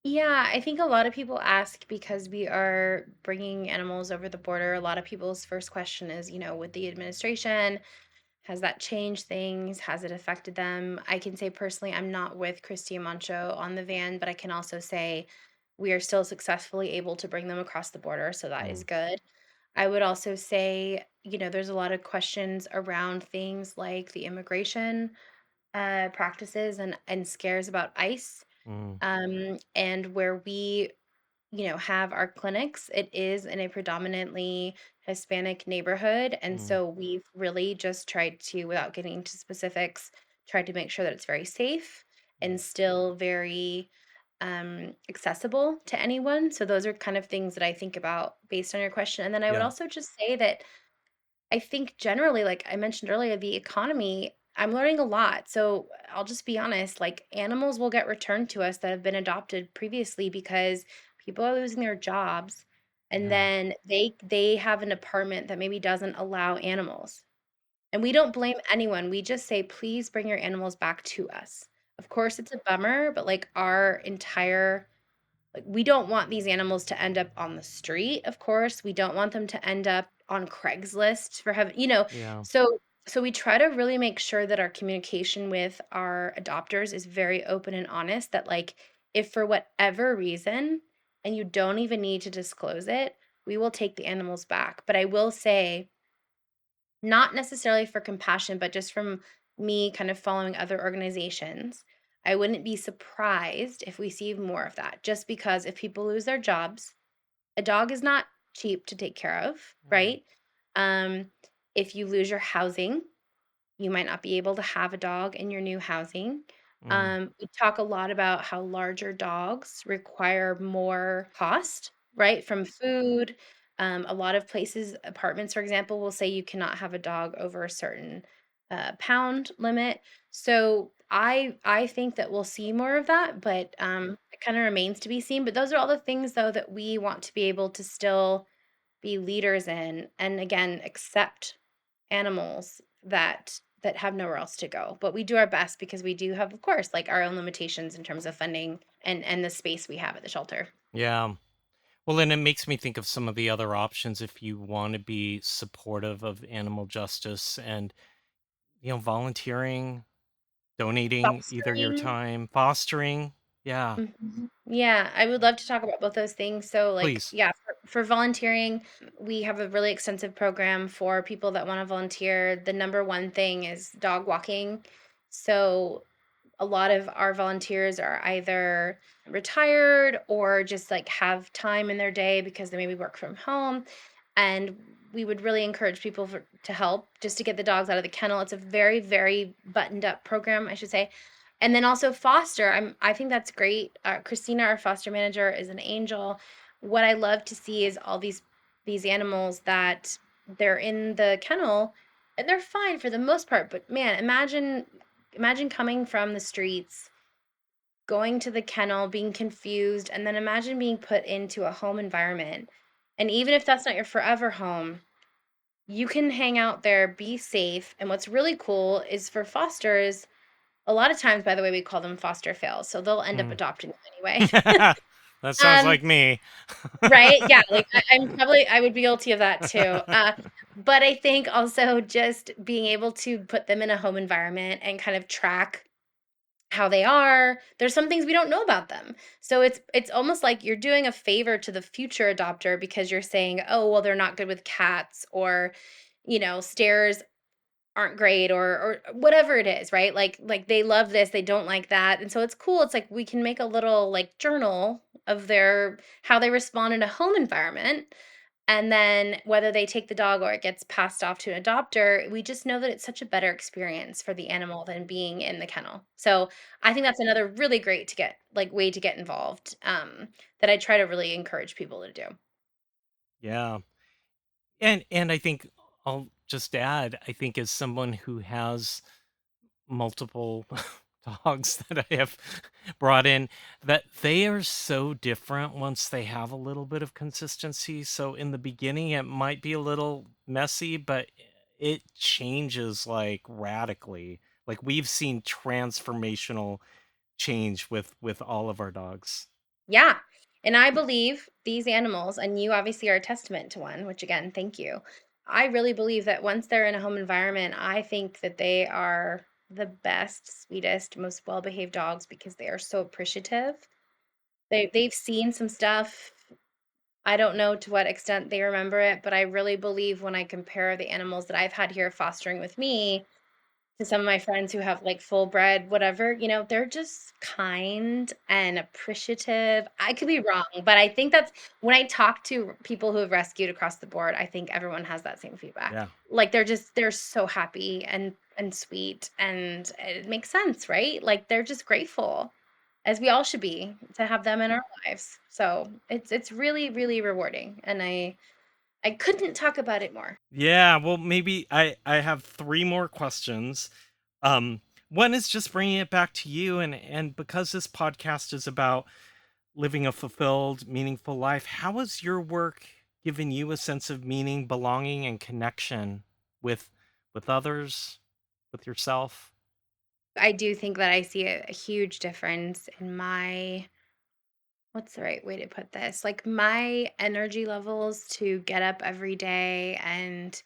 Yeah, I think a lot of people ask because we are bringing animals over the border. A lot of people's first question is, with the administration, has that changed things? Has it affected them? I can say personally, I'm not with Christy and Mancho on the van, but I can also say we are still successfully able to bring them across the border. So that is Mm, good. I would also say, there's a lot of questions around things like the immigration practices and scares about ICE. mm, And where we have our clinics, it is in a predominantly Hispanic neighborhood. And mm, so we've really just tried to, without getting into specifics, tried to make sure that it's very safe mm. and still very accessible to anyone. So those are kind of things that I think about based on your question. And then I would Yeah. also just say that I think generally, like I mentioned earlier, the economy, I'm learning a lot. So I'll just be honest, like animals will get returned to us that have been adopted previously because people are losing their jobs, and Yeah. then they have an apartment that maybe doesn't allow animals. And we don't blame anyone. We just say, please bring your animals back to us. Of course, it's a bummer, but like our entire like, we don't want these animals to end up on the street, of course. We don't want them to end up on Craigslist for heaven, Yeah. so we try to really make sure that our communication with our adopters is very open and honest, that, like, if for whatever reason, and you don't even need to disclose it, we will take the animals back. But I will say, not necessarily for compassion, but just from me kind of following other organizations, I wouldn't be surprised if we see more of that. Just because if people lose their jobs, a dog is not cheap to take care of, Mm, right? Um, if you lose your housing, you might not be able to have a dog in your new housing. mm, We talk a lot about how larger dogs require more cost, right? From food. A lot of places, apartments, for example, will say you cannot have a dog over a certain pound limit. So I think that we'll see more of that, but it kind of remains to be seen. But those are all the things, though, that we want to be able to still be leaders in, and again, accept animals that have nowhere else to go. But we do our best because we do have, of course, like our own limitations in terms of funding and the space we have at the shelter. yeah. Well, then it makes me think of some of the other options if you want to be supportive of animal justice and, volunteering, donating either your Fostering. time, fostering. Yeah, Mhm. Yeah, I would love to talk about both those things. So, like, please. yeah, for volunteering, we have a really extensive program for people that want to volunteer. The number one thing is dog walking. So, a lot of our volunteers are either retired or just like have time in their day because they maybe work from home. And we would really encourage people to help just to get the dogs out of the kennel. It's a very, very buttoned up program, I should say. And then also foster. I think that's great. Christina, our foster manager, is an angel. What I love to see is all these animals that they're in the kennel and they're fine for the most part. But man, imagine coming from the streets, going to the kennel, being confused, and then imagine being put into a home environment. And even if that's not your forever home, you can hang out there, be safe. And what's really cool is for fosters, a lot of times, by the way, we call them foster fails, so they'll end up Mm. adopting them anyway. That sounds Um, like me. right? Yeah, like I would be guilty of that too. But I think also just being able to put them in a home environment and kind of track how they are. There's some things we don't know about them. So it's almost like you're doing a favor to the future adopter because you're saying, "Oh, well, they're not good with cats," or, stairs aren't great, or whatever it is, right? Like they love this, they don't like that. And so it's cool. It's like we can make a little like journal of their how they respond in a home environment. And then whether they take the dog or it gets passed off to an adopter, we just know that it's such a better experience for the animal than being in the kennel. So I think that's another really great to get like way to get involved, that I try to really encourage people to do. Yeah. And I think I'll just add, I think as someone who has multiple dogs that I have brought in, that they are so different once they have a little bit of consistency. So in the beginning, it might be a little messy, but it changes like radically. Like we've seen transformational change with all of our dogs. Yeah. And I believe these animals, and you obviously are a testament to one, which again, thank you. I really believe that once they're in a home environment, I think that they are the best, sweetest, most well-behaved dogs because they are so appreciative. They've seen some stuff. I don't know to what extent they remember it, but I really believe when I compare the animals that I've had here fostering with me to some of my friends who have like full bred, whatever, they're just kind and appreciative. I could be wrong, but I think that's when I talk to people who have rescued across the board, I think everyone has that same feedback. Yeah. Like they're so happy and sweet, and it makes sense, right? Like they're just grateful, as we all should be, to have them in our lives. So it's really, really rewarding. And I couldn't talk about it more. Yeah, well, maybe I have three more questions. Um, One is just bringing it back to you, and because this podcast is about living a fulfilled, meaningful life, how has your work given you a sense of meaning, belonging, and connection with others, with yourself? I do think that I see a huge difference in what's the right way to put this? Like my energy levels to get up every day and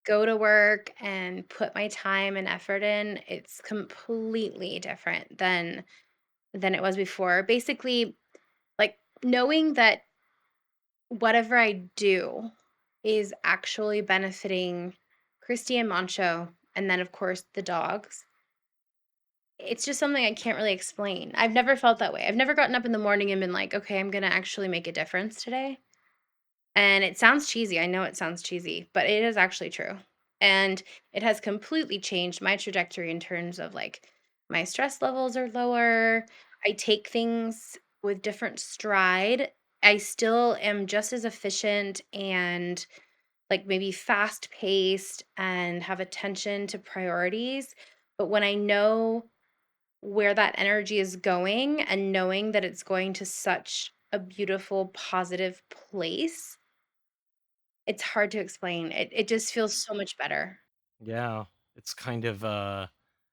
go to work and put my time and effort in, it's completely different than it was before. Basically, like knowing that whatever I do is actually benefiting Christy and Mancho, and then of course the dogs. It's just something I can't really explain. I've never felt that way. I've never gotten up in the morning and been like, "Okay, I'm gonna actually make a difference today." And it sounds cheesy. I know it sounds cheesy, but it is actually true. And it has completely changed my trajectory in terms of like my stress levels are lower. I take things with different stride. I still am just as efficient and like maybe fast paced and have attention to priorities. But when I know where that energy is going and knowing that it's going to such a beautiful, positive place, it's hard to explain. It just feels so much better. Yeah, it's kind of I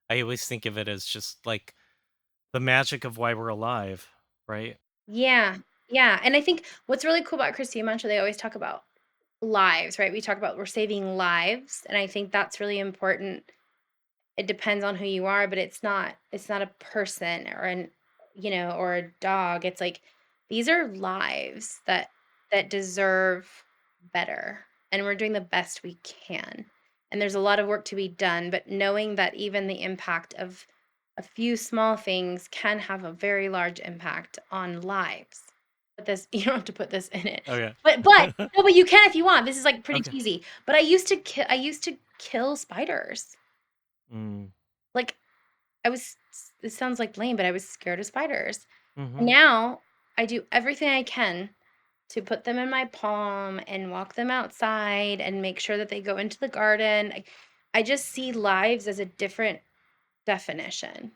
always think of it as just like the magic of why we're alive, right? Yeah. Yeah. And I think what's really cool about Christine Mantra, they always talk about lives, right? We talk about we're saving lives. And I think that's really important. It depends on who you are, but it's not a person or or a dog. It's like these are lives that deserve better, and we're doing the best we can. And there's a lot of work to be done, but knowing that even the impact of a few small things can have a very large impact on lives. But this you don't have to put this in it. Okay. But no, but you can if you want. This is like pretty Okay. cheesy. But I used to kill spiders. Mm. Like, I was this sounds like lame, but I was scared of spiders. And Mhm. now I do everything I can to put them in my palm and walk them outside and make sure that they go into the garden. I just see lives as a different definition,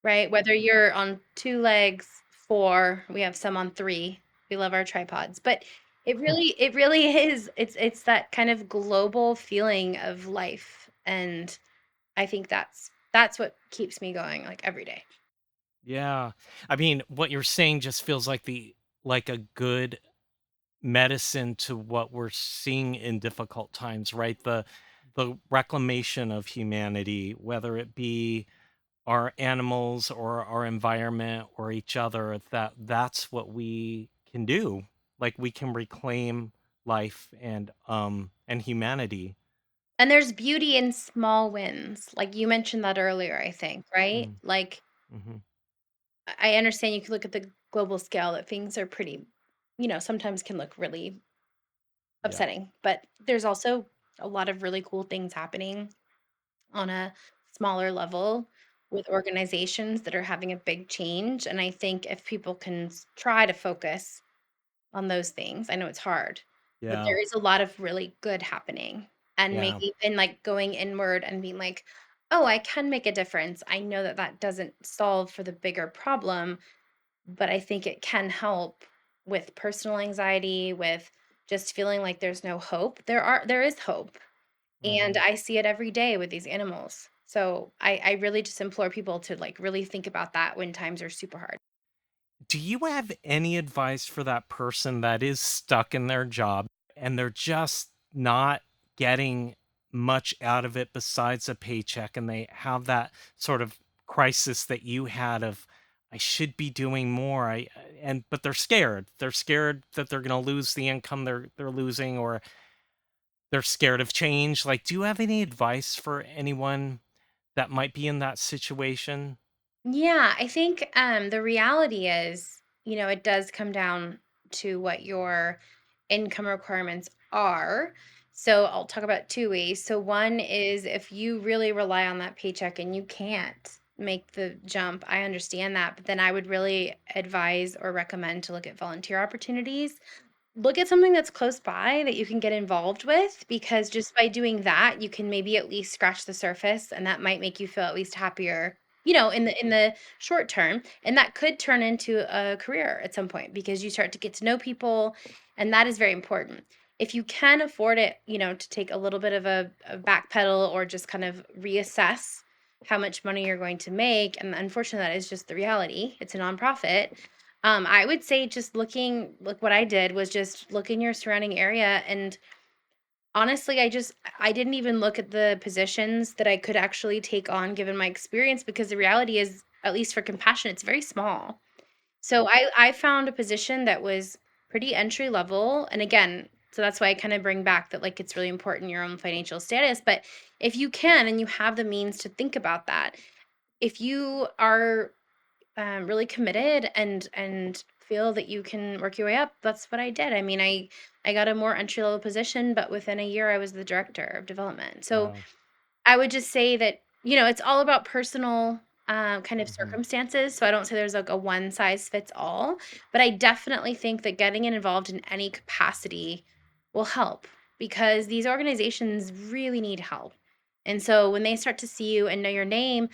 right? Whether you're on 2 legs, 4, we have some on 3. We love our tripods. But it really is it's that kind of global feeling of life, and I think that's what keeps me going, like, every day. Yeah. I mean, what you're saying just feels like like a good medicine to what we're seeing in difficult times, right? The reclamation of humanity, whether it be our animals or our environment or each other, that's what we can do. Like we can reclaim life and humanity. And there's beauty in small wins, like, you mentioned that earlier, I think, right? Mm, Like, mhm. I understand you could look at the global scale that things are pretty, sometimes can look really Yeah. upsetting, but there's also a lot of really cool things happening on a smaller level with organizations that are having a big change. And I think if people can try to focus on those things, I know it's hard, but Yeah. there is a lot of really good happening. And Yeah. maybe and like going inward and being like, oh, I can make a difference. I know that that doesn't solve for the bigger problem, but I think it can help with personal anxiety, with just feeling like there's no hope. There is hope, and Mhm. I see it every day with these animals. So I really just implore people to like really think about that when times are super hard. Do you have any advice for that person that is stuck in their job and they're just not getting much out of it besides a paycheck, and they have that sort of crisis that you had of I should be doing more, and but they're scared. They're scared that they're going to lose the income they're losing, or they're scared of change. Like, do you have any advice for anyone that might be in that situation? Yeah, I think the reality is, it does come down to what your income requirements are. So I'll talk about two ways. So one is if you really rely on that paycheck and you can't make the jump, I understand that, but then I would really advise or recommend to look at volunteer opportunities. Look at something that's close by that you can get involved with, because just by doing that, you can maybe at least scratch the surface, and that might make you feel at least happier, in the short term, and that could turn into a career at some point because you start to get to know people, and that is very important. If you can afford it, to take a little bit of a backpedal or just kind of reassess how much money you're going to make, and unfortunately, that is just the reality. It's a nonprofit. I would say just look, what I did was just look in your surrounding area, and honestly, I didn't even look at the positions that I could actually take on given my experience, because the reality is, at least for compassion, it's very small. So I found a position that was pretty entry level, and again, so that's why I kind of bring back that, like, it's really important your own financial status, but if you can and you have the means to think about that, if you are really committed and feel that you can work your way up, that's what I did. I mean, I got a more entry level position, but within a year I was the director of development. So Wow. I would just say that, it's all about personal kind of Mhm. circumstances. So I don't say there's like a one size fits all, but I definitely think that getting involved in any capacity will help, because these organizations really need help. And so when they start to see you and know your name,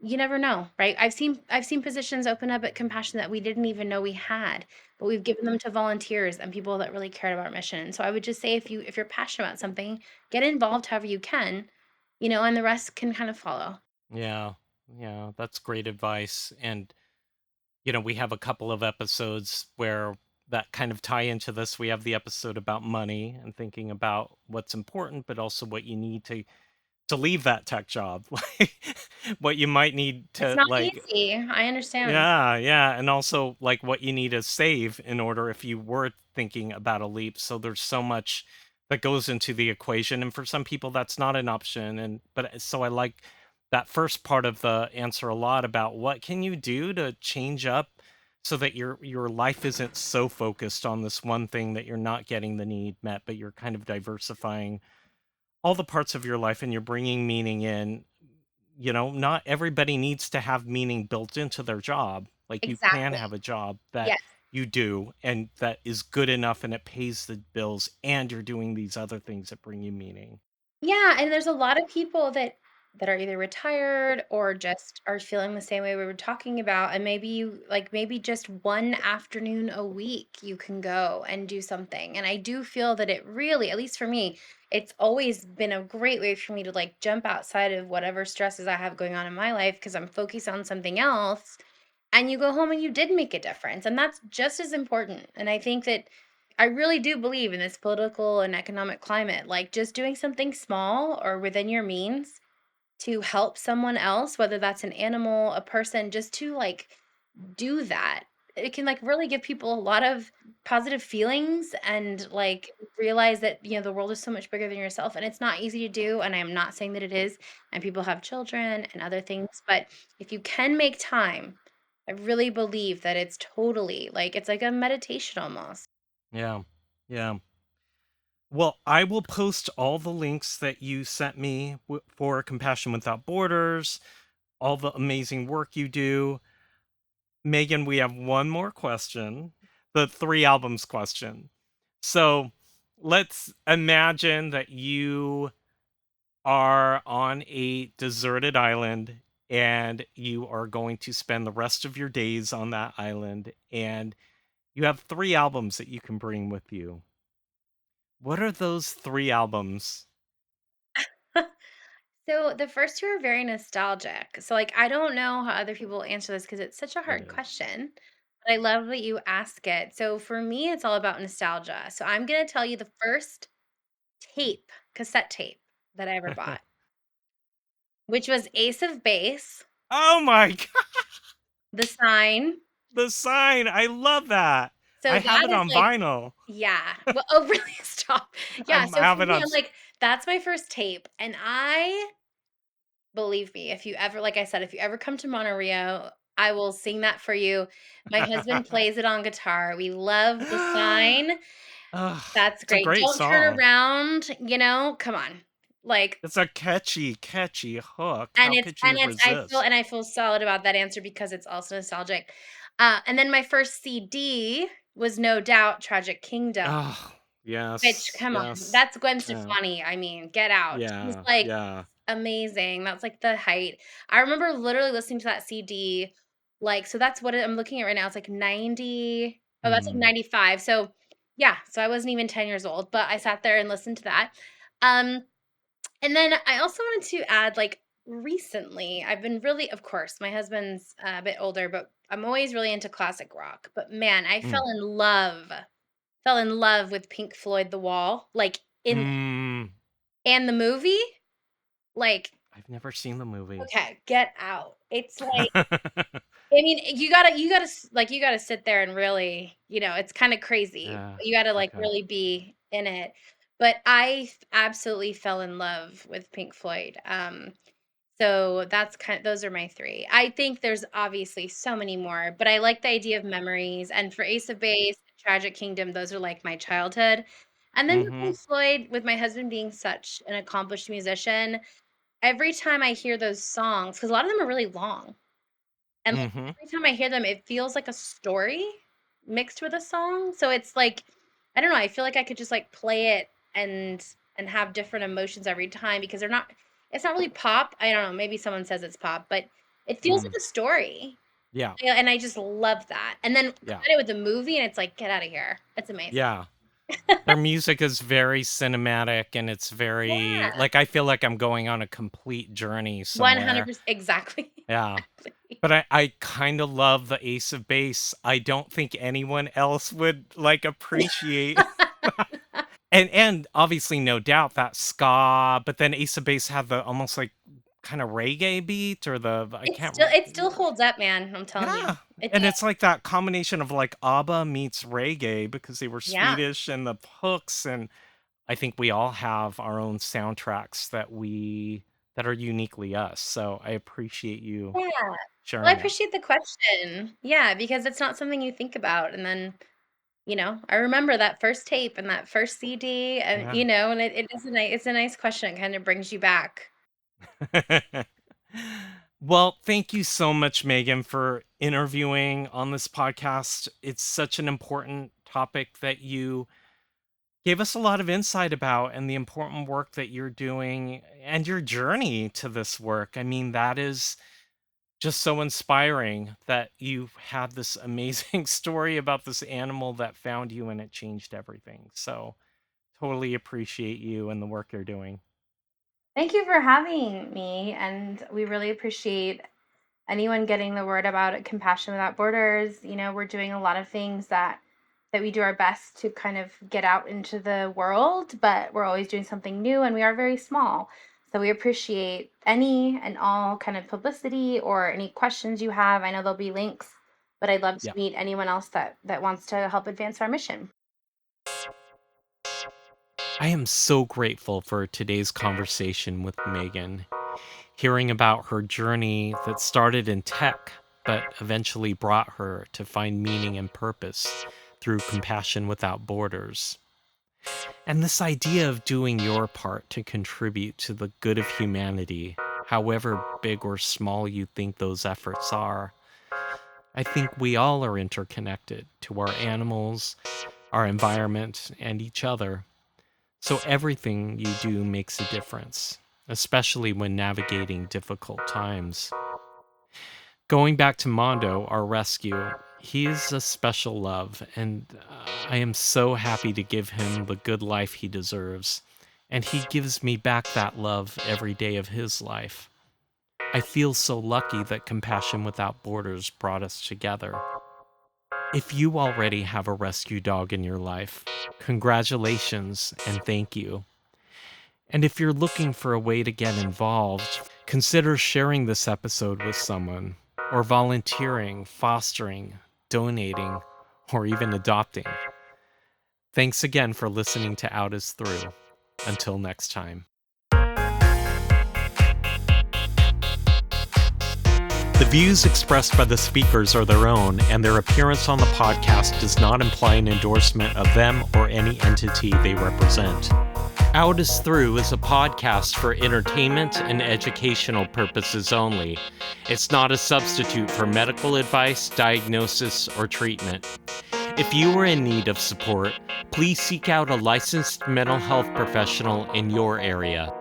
you never know, right? I've seen positions open up at Compassion that we didn't even know we had, but we've given them to volunteers and people that really cared about our mission. And so I would just say, if you're passionate about something, get involved however you can, and the rest can kind of follow. Yeah. Yeah, that's great advice. And we have a couple of episodes where that kind of tie into this. We have the episode about money and thinking about what's important, but also what you need to leave that tech job. Like what you might need It's to not like easy. I understand. yeah, yeah, and also like what you need to save in order if you were thinking about a leap. So there's so much that goes into the equation, and for some people that's not an option. And but so I like that first part of the answer a lot about what can you do to change up so that your life isn't so focused on this one thing that you're not getting the need met, but you're kind of diversifying all the parts of your life and you're bringing meaning in not everybody needs to have meaning built into their job. Like, you can Exactly. have a job that Yes. you do and that is good enough and it pays the bills, and you're doing these other things that bring you meaning. Yeah, and there's a lot of people that are either retired or just are feeling the same way we were talking about, and maybe maybe just one afternoon a week you can go and do something. And I do feel that it really, at least for me, it's always been a great way for me to like jump outside of whatever stresses I have going on in my life because I'm focused on something else. And you go home and you did make a difference, and that's just as important. And I think that I really do believe in this political and economic climate, like just doing something small or within your means to help someone else, whether that's an animal, a person, just to like do that. It can like really give people a lot of positive feelings and like realize that, the world is so much bigger than yourself, and it's not easy to do. And I'm not saying that it is. And people have children and other things. But if you can make time, I really believe that it's totally like it's like a meditation almost. Yeah. Yeah. Well, I will post all the links that you sent me for Compassion Without Borders, all the amazing work you do. Megan, we have one more question, the three albums question. So let's imagine that you are on a deserted island and you are going to spend the rest of your days on that island, and you have three albums that you can bring with you. What are those three albums? So the first two are very nostalgic. So like I don't know how other people answer this because it's such a It hard is. question. But I love that you ask it. So for me, it's all about nostalgia. So I'm gonna tell you the first cassette tape that I ever bought, which was Ace of Base, Oh my god, The Sign. the sign! I love that. So I have that it is on like, vinyl. yeah. Well, oh really? Stop. I Yeah. So for have it me, on. I'm like, that's my first tape. And I believe me, if you ever, like I said, if you ever come to Monte Rio, I will sing that for you. My husband plays it on guitar. We love The Sign. Ugh, That's it's a great. great Don't Turn song. Around, come on. Like, It's a catchy, catchy hook. and How it's could and you it's resist? I feel solid about that answer because it's also nostalgic. And then my first CD was no doubt Tragic Kingdom, Oh, which, yes, come on, yes. that's Gwen Yeah, Stefani. I mean, get out. She's yeah, like yeah. amazing. That's like the height. I remember literally listening to that CD, like, so that's what I'm looking at right now. It's like 90. Oh, that's like Hmm. 95. So yeah, so I wasn't even 10 years old, but I sat there and listened to that. Um, and then I also wanted to add, like, recently, I've been really, of course, my husband's a bit older, but I'm always really into classic rock. But man, I Mm. fell in love with Pink Floyd The Wall, like in Mm. and the movie, like, I've never seen the movie. okay, get out. It's like, I mean, you gotta sit there and really, it's kinda crazy. Yeah. You gotta, like, Okay. really be in it. But I absolutely fell in love with Pink Floyd. So those are my 3. I think there's obviously so many more, but I like the idea of memories, and for Ace of Base, Tragic Kingdom, those are, like, my childhood. And then with Mm-hmm. Pink Floyd, with my husband being such an accomplished musician, every time I hear those songs, because a lot of them are really long, and, like, Mm-hmm. every time I hear them, it feels like a story mixed with a song, so it's like, I don't know, I feel like I could just, like, play it and have different emotions every time because it's not really pop, I don't know, maybe someone says it's pop, but it feels Mm. like a story, Yeah. and I just love that, and then Yeah. combine it with the movie, and it's like, "Get out of here." It's amazing. Yeah. Their music is very cinematic and it's very Yeah, like I feel like I'm going on a complete journey somewhere. 100%, exactly, Yeah. exactly. But I kind of love the Ace of Base. I don't think anyone else would like appreciate. And obviously no doubt that ska, but then Ace of Base had the almost like kind of reggae beat or the I can't It still holds up, man, I'm telling you. yeah. It And it's does. like that combination of like ABBA meets reggae because they were Yeah. Swedish and the hooks, and I think we all have our own soundtracks that are uniquely us. So I appreciate you Yeah. Well, I sharing that. appreciate the question. Yeah, because it's not something you think about, and then, I remember that first tape and that first CD, and, Yeah. and it is it's a nice question, it kinda brings you back. Well, thank you so much, Megan, for interviewing on this podcast. It's such an important topic that you gave us a lot of insight about, and the important work that you're doing and your journey to this work. I mean, that is just so inspiring that you had this amazing story about this animal that found you and it changed everything. So, totally appreciate you and the work you're doing. Thank you for having me, and we really appreciate anyone getting the word about Compassion Without Borders. We're doing a lot of things that we do our best to kind of get out into the world, but we're always doing something new, and we are very small. So we appreciate any and all kind of publicity or any questions you have. I know there'll be links, but I'd love to Yeah. meet anyone else that wants to help advance our mission. I am so grateful for today's conversation with Megan, hearing about her journey that started in tech, but eventually brought her to find meaning and purpose through Compassion Without Borders. And this idea of doing your part to contribute to the good of humanity, however big or small you think those efforts are, I think we all are interconnected to our animals, our environment, and each other. So everything you do makes a difference, especially when navigating difficult times. Going back to Mondo, our rescue, he is a special love, and I am so happy to give him the good life he deserves. And he gives me back that love every day of his life. I feel so lucky that Compassion Without Borders brought us together. If you already have a rescue dog in your life, congratulations and thank you. And if you're looking for a way to get involved, consider sharing this episode with someone, or volunteering, fostering, donating, or even adopting. Thanks again for listening to Out Is Through. Until next time. The views expressed by the speakers are their own, and their appearance on the podcast does not imply an endorsement of them or any entity they represent. Out Is Through is a podcast for entertainment and educational purposes only. It's not a substitute for medical advice, diagnosis, or treatment. If you are in need of support, please seek out a licensed mental health professional in your area.